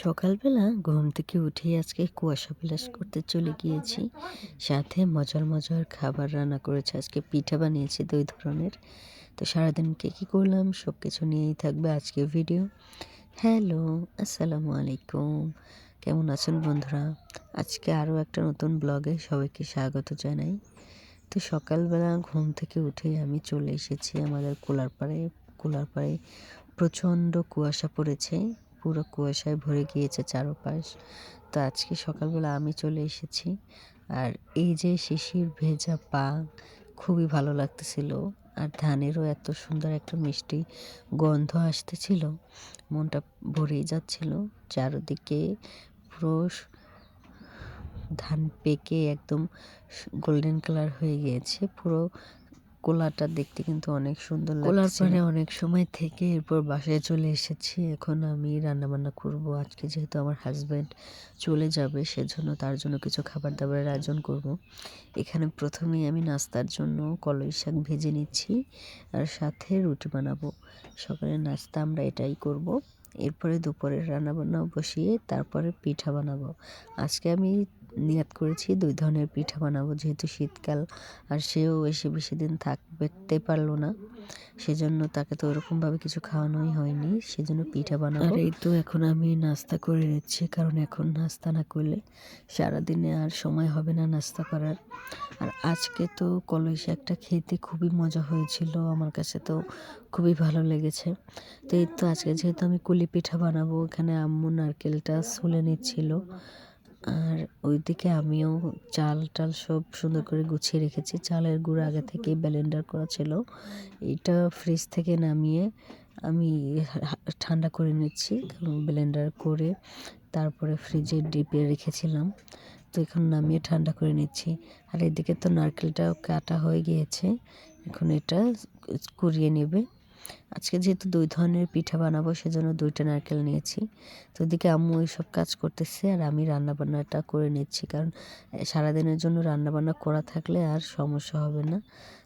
সকালবেলা ঘুম থেকে উঠেই আজকে কুয়াশা বিলাস করতে চলে গিয়েছি। সাথে মজার মজার খাবার রান্না করেছে, আজকে পিঠা বানিয়েছি 2 ধরনের। তো সারাদিন কী করলাম সব কিছু নিয়েই থাকবে আজকে ভিডিও। হ্যালো, আসসালামু আলাইকুম। কেমন আছেন বন্ধুরা? আজকে আরও একটা নতুন ব্লগে সবাইকে স্বাগত জানাই। তো সকালবেলা ঘুম থেকে উঠেই আমি চলে এসেছি আমাদের কোলারপাড়ে প্রচণ্ড কুয়াশা পড়েছে, পুরো কুয়াশায় ভরে গিয়েছে চারপাশ। তো আজকে সকালবেলা আমি চলে এসেছি, আর এই যে শিশির ভেজা পা খুবই ভালো লাগতেছিল, আর ধানেরও এত সুন্দর একটা মিষ্টি গন্ধ আসতেছিল, মনটা ভরেই যাচ্ছিল। চারদিকে পুরো ধান পেকে একদম গোল্ডেন কালার হয়ে গিয়েছে। পুরো কোলাটা দেখতে কিন্তু অনেক সুন্দর লাগছে। কোলার পাড়ে অনেক সময় থেকে এরপর বাসায় চলে এসেছি। এখন আমি রান্নাবান্না করব। আজকে যেহেতু আমার হাজব্যান্ড চলে যাবে, সেজন্য তার জন্য কিছু খাবার দাবারের আয়োজন করব। এখানে প্রথমেই আমি নাস্তার জন্য কলই শাক ভেজে নিচ্ছি, আর সাথে রুটি বানাবো। সকালের নাস্তা আমরা এটাই করব। এরপরে দুপুরের রান্নাবান্না বসিয়ে তারপরে পিঠা বানাবো। আজকে আমি নিয়ত করেছি 2 ধরনের পিঠা বানাবো, যেহেতু শীতকাল, আর সেও এসে বেশি দিন থাকতে পারলো না, সেজন্য তাকে তো ওরকমভাবে কিছু খাওয়ানোই হয়নি, সেজন্য পিঠা বানাবো। আর এই তো এখন আমি নাস্তা করে নিচ্ছি, কারণ এখন নাস্তা না করলে সারাদিনে আর সময় হবে না নাস্তা করার। আর আজকে তো কলই শাকটা খেতে খুবই মজা হয়েছিল, আমার কাছে তো খুবই ভালো লেগেছে। তো এই তো আজকে যেহেতু আমি কুলি পিঠা বানাবো, এখানে আম্মু নারকেলটা ছুলে নিচ্ছিল, আর ওইদিকে আমিও চাল টাল সব সুন্দর করে গুছিয়ে রেখেছি। চালের গুঁড়ো আগে থেকেই ব্লেন্ডার করা ছিল, এটা ফ্রিজ থেকে নামিয়ে আমি ঠান্ডা করে নিচ্ছি, কারণ ব্লেন্ডার করে তারপরে ফ্রিজে ডিপে রেখেছিলাম। তো এখন নামিয়ে ঠান্ডা করে নিচ্ছি। আর এদিকে তো নারকেলটাও কাটা হয়ে গিয়েছে, এখন এটা কুড়িয়ে নেবে। আজকে যেহেতু 2 ধরনের পিঠা বানাবো, সেজন্য 2টা নারকেল নিয়েছি। তো ওদিকে আম্মু এইসব কাজ করতেছে, আর আমি রান্নাবান্নাটা করে নিচ্ছি, কারণ সারাদিনের জন্য রান্নাবান্না করা থাকলে আর সমস্যা হবে না।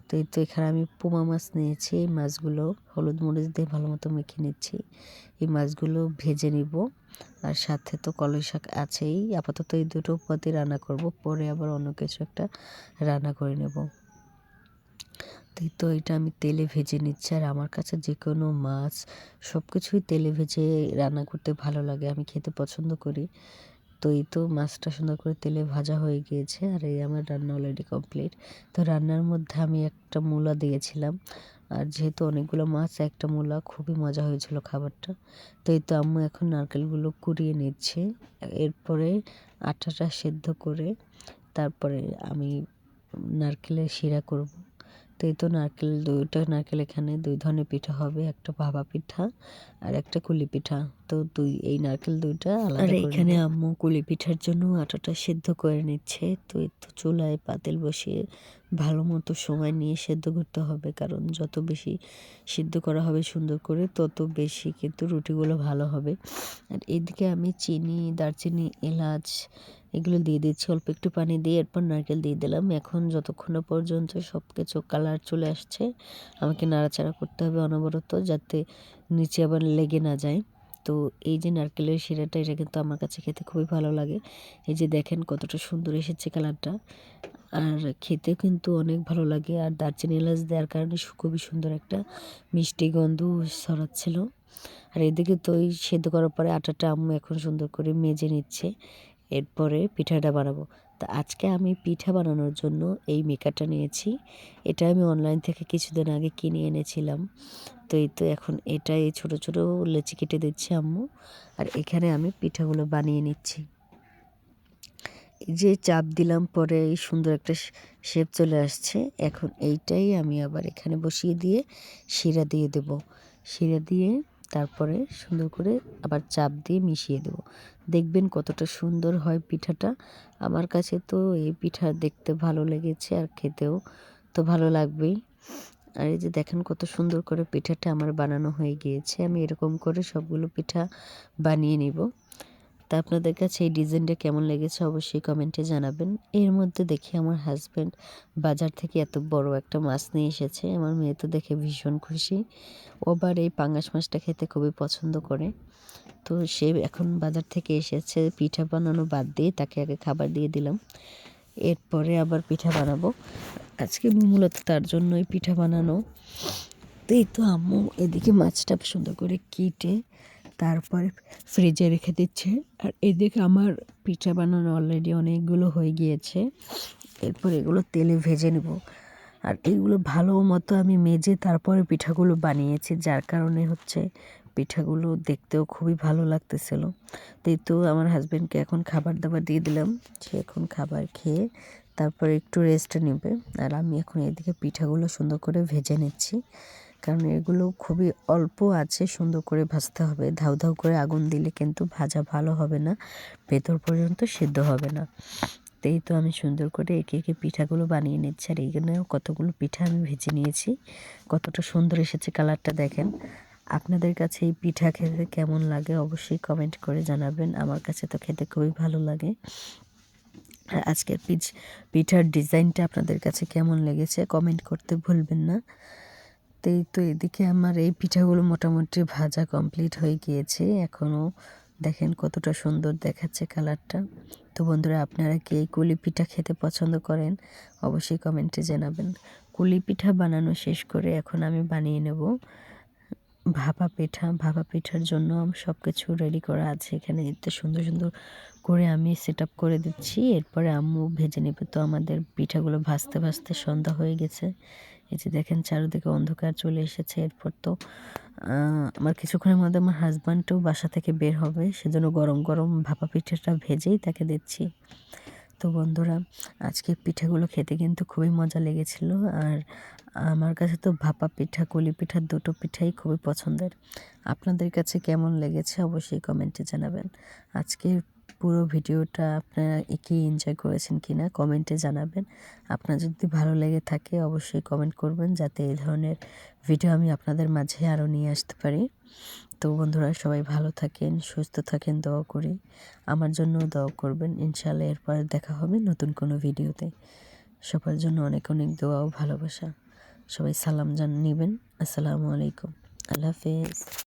তো এই তো এখানে আমি পোমা মাছ নিয়েছি, এই মাছগুলো হলুদ মরিচ দিয়ে ভালো মতো মেখে নিচ্ছি। এই মাছগুলো ভেজে নিব, আর সাথে তো কলই শাক আছেই। আপাতত এই দুটো পদই রান্না করব, পরে আবার অন্য কিছু একটা রান্না করে নেব। তো এটা আমি তেলে ভেজে নিচ্ছি, আর আমার কাছে যে কোনো মাছ সব কিছুই তেলে ভেজে রান্না করতে ভালো লাগে, আমি খেতে পছন্দ করি। তো এই তো মাছটা সুন্দর করে তেলে ভাজা হয়ে গিয়েছে, আর এই আমার রান্না অলরেডি কমপ্লিট। তো রান্নার মধ্যে আমি একটা মূলা দিয়েছিলাম, আর যেহেতু অনেকগুলো মাছ একটা মূলা, খুবই মজা হয়েছিল খাবারটা। তো এই তো আম্মু এখন নারকেলগুলো কুড়িয়ে নিচ্ছে, এরপরে আটাটা সেদ্ধ করে তারপরে আমি নারকেলের শিরা করব। তো এই তো দুইটা নারকেল, এখানে 2 ধরনের পিঠা হবে, একটা ভাপা পিঠা আর একটা কুলি পিঠা। তো এই নারকেল 2টা আলাদা করে, আর এখানে আম্মু কুলি পিঠার জন্য আটাটা সেদ্ধ করে নিচ্ছে। তো এই তো চুলায় পাতিল বসিয়ে ভালো মতো সময় নিয়ে সেদ্ধ করতে হবে, কারণ যত বেশি সিদ্ধ করা হবে সুন্দর করে, তত বেশি কিন্তু রুটিগুলো ভালো হবে। আর এদিকে আমি চিনি, দারচিনি, এলাচ এগুলো দিয়ে দিচ্ছি অল্প একটু পানি দিয়ে, এরপর নারকেল দিয়ে দিলাম। এখন যতক্ষণ না পর্যন্ত সব কিছু কালার চলে আসছে, আমাকে নাড়াচাড়া করতে হবে অনবরত, যাতে নিচে আবার লেগে না যায়। তো এই যে নারকেলের শিরাটা, এটা কিন্তু আমার কাছে খেতে খুবই ভালো লাগে। এই যে দেখেন কতটা সুন্দর এসেছে কালারটা, আর খেতেও কিন্তু অনেক ভালো লাগে। আর দারচিনি এলাচ দেওয়ার কারণে খুবই সুন্দর একটা মিষ্টি গন্ধ ছড়াচ্ছিল। আর এদিকে তো এই সেদ্ধ করার পরে আটাটা আম্মু এখন সুন্দর করে মেজে নিচ্ছে, এরপরে পিঠাটা বানাবো। তা আজকে আমি পিঠা বানানোর জন্য এই মেকারটা নিয়েছি, এটা আমি অনলাইন থেকে কিছুদিন আগে কিনে এনেছিলাম। তো এই তো এখন এটাই ছোট ছোট লেচি কেটে দিচ্ছে আম্মু, আর এখানে আমি পিঠাগুলো বানিয়ে নিচ্ছি। এই যে চাপ দিলাম, পরে এই সুন্দর একটা শেপ চলে আসছে। এখন এইটাই আমি আবার এখানে বসিয়ে দিয়ে শিরা দিয়ে দেব। শিরা দিয়ে তারপরে সুন্দর করে আবার চাপ দিয়ে মিশিয়ে দেব। দেখবেন কতটা সুন্দর হয় পিঠাটা। আমার কাছে তো এই পিঠা দেখতে ভালো লেগেছে, আর খেতেও তো ভালো লাগবেই। আর এই যে দেখেন কত সুন্দর করে পিঠাটা আমার বানানো হয়ে গিয়েছে। আমি এরকম করে সবগুলো পিঠা বানিয়ে নিব। তা আপনাদের কাছে এই ডিজাইনটা কেমন লেগেছে অবশ্যই কমেন্টে জানাবেন। এর মধ্যে দেখি আমার হাজব্যান্ড বাজার থেকে এত বড় একটা মাছ নিয়ে এসেছে। আমার মেয়ে তো দেখে ভীষণ খুশি, ও আবার এই পাঙ্গাস মাছটা খেতে খুবই পছন্দ করে। তো সে এখন বাজার থেকে এসেছে, পিঠা বানানো বাদ দিয়ে তাকে আগে খাবার দিয়ে দিলাম, এরপরে আবার পিঠা বানাবো। আজকে মূলত তার জন্যই পিঠা বানানো। তো এই তো আম্মু এদিকে মাছটা সুন্দর করে কেটে তারপরে ফ্রিজে রেখে দিচ্ছে, আর এদিকে আমার পিঠা বানানো অলরেডি অনেকগুলো হয়ে গিয়েছে। এরপর এগুলো তেলে ভেজে নেব, আর এগুলো ভালো মতো আমি মেজে তারপরে পিঠাগুলো বানিয়েছি, যার কারণে হচ্ছে পিঠাগুলো দেখতেও খুবই ভালো লাগতেছিল। তো এই তো আমার হাজব্যান্ডকে এখন খাবার দাবার দিয়ে দিলাম, সে এখন খাবার খেয়ে তারপরে একটু রেস্ট নেবে, আর আমি এখন এদিকে পিঠাগুলো সুন্দর করে ভেজে নিচ্ছি, কারণ এগুলো খুবই অল্প আছে, সুন্দর করে ভাজতে হবে। ধাউ ধাউ করে আগুন দিলে কিন্তু ভাজা ভালো হবে না, ভেতর পর্যন্ত সিদ্ধ হবে না। এই তো আমি সুন্দর করে একে একে পিঠাগুলো বানিয়ে নিচ্ছি, আর এইখানেও কতগুলো পিঠা আমি ভেজে নিয়েছি। কতটা সুন্দর এসেছে কালারটা দেখেন। আপনাদের কাছে এই পিঠা খেতে কেমন লাগে অবশ্যই কমেন্ট করে জানাবেন। আমার কাছে তো খেতে খুবই ভালো লাগে। আর আজকের পিঠার ডিজাইনটা আপনাদের কাছে কেমন লেগেছে কমেন্ট করতে ভুলবেন না। তো এদিকে আমার এই পিঠাগুলো মোটামুটি ভাজা কমপ্লিট হয়ে গিয়েছে, এখনও দেখেন কতটা সুন্দর দেখাচ্ছে কালারটা। তো বন্ধুরা, আপনারা কি এই কুলি পিঠা খেতে পছন্দ করেন অবশ্যই কমেন্টে জানাবেন। কুলি পিঠা বানানো শেষ করে এখন আমি বানিয়ে নেব ভাপা পিঠা। ভাপা পিঠার জন্য সব কিছু রেডি করা আছে এখানে, এতে সুন্দর সুন্দর করে আমি সেট আপ করে দিচ্ছি, এরপরে আম্মু ভেজে নেবে। তো আমাদের পিঠাগুলো ভাজতে ভাজতে সন্ধ্যা হয়ে গেছে, এই যে দেখেন চারিদিকে অন্ধকার চলে এসেছে। এরপর তো আমার কিছুক্ষণের মধ্যে আমার হাজব্যান্ডও বাসা থেকে বের হবে, সেজন্য গরম গরম ভাপা পিঠাটা ভেজেই তাকে দিচ্ছি। তো বন্ধুরা, আজকে পিঠাগুলো খেতে কিন্তু খুবই মজা লেগেছিল, আর আমার কাছে তো ভাপা পিঠা কুলি পিঠা দুটো পিঠাই খুবই পছন্দের। আপনাদের কাছে কেমন লেগেছে অবশ্যই কমেন্টে জানাবেন। আজকে পুরো ভিডিওটা আপনারা কি এনজয় করেছেন কি না কমেন্টে জানাবেন। আপনার যদি ভালো লেগে থাকে অবশ্যই কমেন্ট করবেন, যাতে এই ধরনের ভিডিও আমি আপনাদের মাঝে আরও নিয়ে আসতে পারি। তো বন্ধুরা, সবাই ভালো থাকেন, সুস্থ থাকেন, দোয়া করি। আমার জন্যও দোয়া করবেন। ইনশাআল্লাহ এরপর দেখা হবে নতুন কোনো ভিডিওতে। সবার জন্য অনেক অনেক দোয়া ও ভালোবাসা। সবাই সালাম নেবেন। আসসালামু আলাইকুম। আল্লাহ হাফেজ।